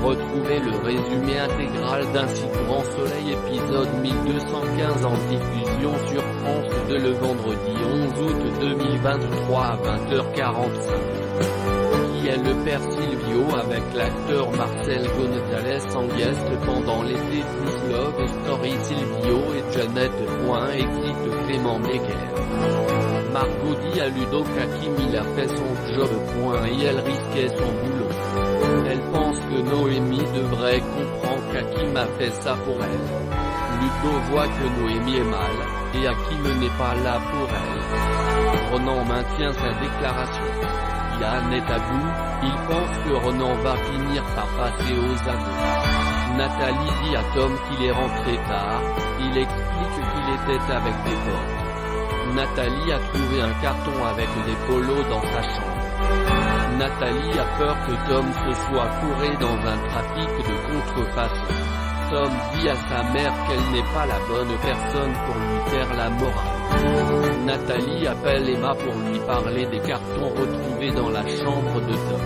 Retrouvez le résumé intégral d'Un si grand soleil épisode 1215 en diffusion sur France 2 le vendredi 11 août 2023 à 20h45. Qui est le père Silvio avec l'acteur Marcel Gonzalez en guest pendant l'été plus Love Story Silvio et Janet. Exit Clément Beguer. Margot dit à Ludo qu'Hakim il a fait son job. Et elle risquait son boulot. Elle pense que Noémie devrait comprendre qu'Hakim a fait ça pour elle. Ludo voit que Noémie est mal, et Hakim n'est pas là pour elle. Ronan maintient sa déclaration. Yann est à bout, il pense que Ronan va finir par passer aux aveux. Nathalie dit à Tom qu'il est rentré tard, il explique qu'il était avec des potes. Nathalie a trouvé un carton avec des polos dans sa chambre. Nathalie a peur que Tom se soit fourré dans un trafic de contrefaçon. Tom dit à sa mère qu'elle n'est pas la bonne personne pour lui faire la morale. Nathalie appelle Emma pour lui parler des cartons retrouvés dans la chambre de Tom.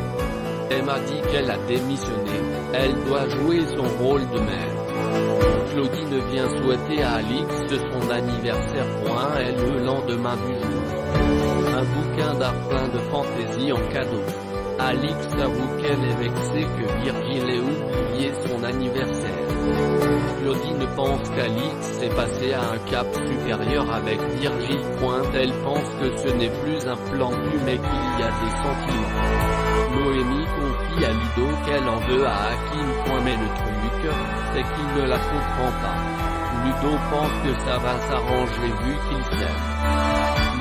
Emma dit qu'elle a démissionné, elle doit jouer son rôle de mère. Claudine vient souhaiter à Alix de son anniversaire. Elle le lendemain du jour. Un bouquin d'art plein de fantaisie en cadeau. Alix avoue qu'elle est vexée que Virgile ait oublié son anniversaire. Claudine pense qu'Alix est passée à un cap supérieur avec Virgile. Elle pense que ce n'est plus un plan cul mais qu'il y a des sentiments. Noémie confie à Ludo qu'elle en veut à Hakim. Mais le truc, c'est qu'il ne la comprend pas. Ludo pense que ça va s'arranger vu qu'il s'aime.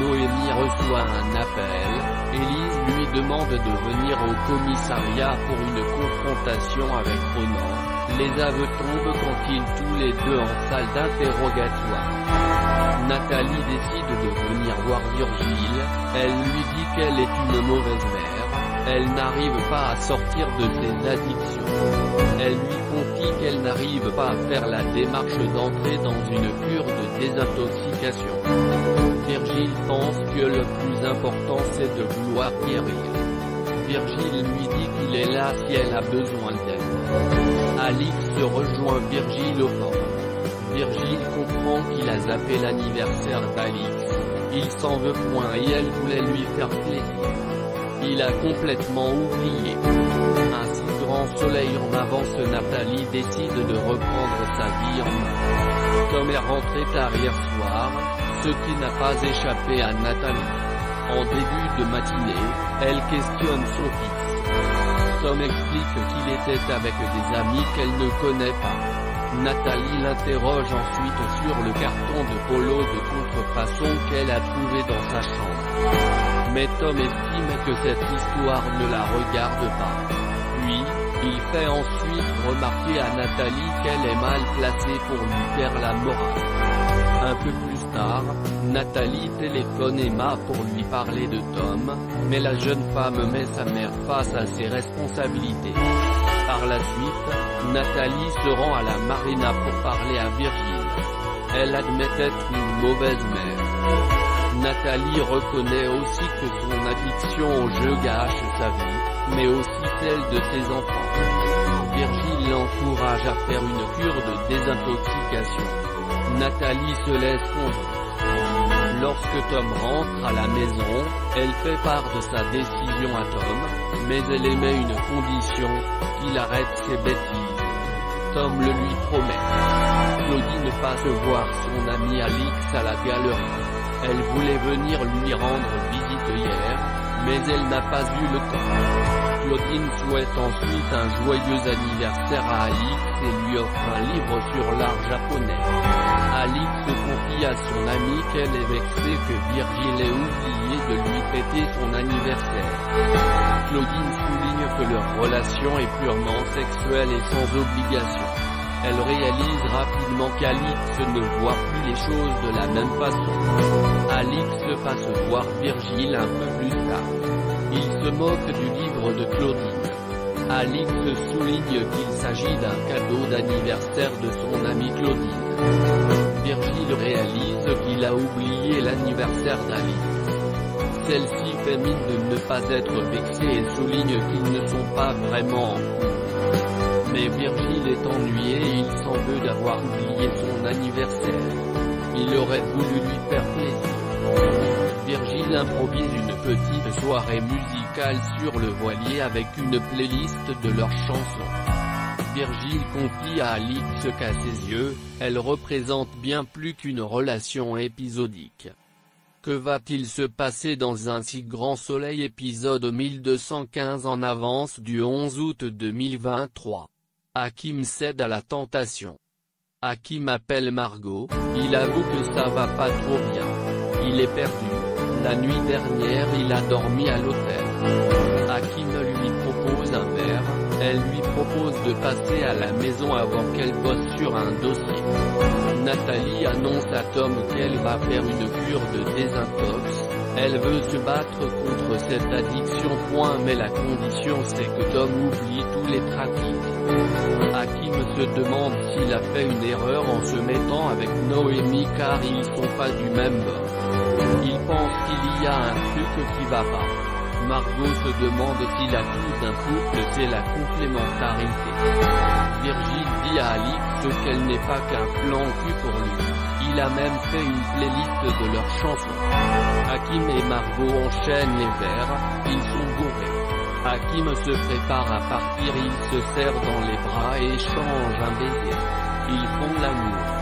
Noémie reçoit un appel, Élise lui demande de venir au commissariat pour une confrontation avec Ronan. Les aveux tombent quand ils tous les deux en salle d'interrogatoire. Nathalie décide de venir voir Virgile, elle lui dit qu'elle est une mauvaise mère. Elle n'arrive pas à sortir de ses addictions. Elle lui confie qu'elle n'arrive pas à faire la démarche d'entrer dans une cure de désintoxication. Virgile pense que le plus important c'est de vouloir guérir. Virgile lui dit qu'il est là si elle a besoin d'aide. Alix rejoint Virgile au port. Virgile comprend qu'il a zappé l'anniversaire d'Alix. Il s'en veut et elle voulait lui faire plaisir. Il a complètement oublié. Un si grand soleil en avance. Nathalie décide de reprendre sa vie en main. Tom est rentré tard hier soir, ce qui n'a pas échappé à Nathalie. En début de matinée, elle questionne son fils. Tom explique qu'il était avec des amis qu'elle ne connaît pas. Nathalie l'interroge ensuite sur le carton de polo de contrefaçon qu'elle a trouvé dans sa chambre. Mais Tom estime que cette histoire ne la regarde pas. Puis, il fait ensuite remarquer à Nathalie qu'elle est mal placée pour lui faire la morale. Un peu plus tard, Nathalie téléphone Emma pour lui parler de Tom, mais la jeune femme met sa mère face à ses responsabilités. Par la suite, Nathalie se rend à la marina pour parler à Virgile. Elle admet être une mauvaise mère. Nathalie reconnaît aussi que son addiction au jeu gâche sa vie, mais aussi celle de ses enfants. Virgile l'encourage à faire une cure de désintoxication. Nathalie se laisse convaincre. Lorsque Tom rentre à la maison, elle fait part de sa décision à Tom, mais elle émet une condition, qu'il arrête ses bêtises. Tom le lui promet. Claudine passe voir son amie Alix à la galerie. Elle voulait venir lui rendre visite hier, mais elle n'a pas eu le temps. Claudine souhaite ensuite un joyeux anniversaire à Alix et lui offre un livre sur l'art japonais. Alix confie à son amie qu'elle est vexée que Virgile ait oublié de lui fêter son anniversaire. Claudine souligne que leur relation est purement sexuelle et sans obligation. Elle réalise rapidement qu'Alix ne voit plus les choses de la même façon. Alix passe voir Virgile un peu plus tard. Il se moque du livre de Claudine. Alix souligne qu'il s'agit d'un cadeau d'anniversaire de son amie Claudine. Virgile réalise qu'il a oublié l'anniversaire d'Alix. Celle-ci fait mine de ne pas être vexée et souligne qu'ils ne sont pas vraiment en couple. Mais Virgile est ennuyé et il s'en veut d'avoir oublié son anniversaire. Il aurait voulu lui faire plaisir. Virgile improvise une petite soirée musicale sur le voilier avec une playlist de leurs chansons. Virgile confie à Alix qu'à ses yeux, elle représente bien plus qu'une relation épisodique. Que va-t-il se passer dans Un si grand soleil épisode 1215 en avance du 11 août 2023? Hakim cède à la tentation. Hakim appelle Margot, il avoue que ça va pas trop bien. Il est perdu. La nuit dernière il a dormi à l'hôtel. Hakim lui propose un verre, elle lui propose de passer à la maison avant qu'elle bosse sur un dossier. Nathalie annonce à Tom qu'elle va faire une cure de désintox, elle veut se battre contre cette addiction. Mais la condition c'est que Tom oublie tous les trafics. Hakim se demande s'il a fait une erreur en se mettant avec Noémie car ils sont pas du même bord. Il pense qu'il y a un truc qui va pas. Margot se demande si la clé d'un couple c'est la complémentarité. Virgile dit à Alix qu'elle n'est pas qu'un plan cul pour lui. Il a même fait une playlist de leurs chansons. Hakim et Margot enchaînent les verres, ils sont bourrés. Hakim se prépare à partir, il se serre dans les bras et échange un baiser. Ils font l'amour.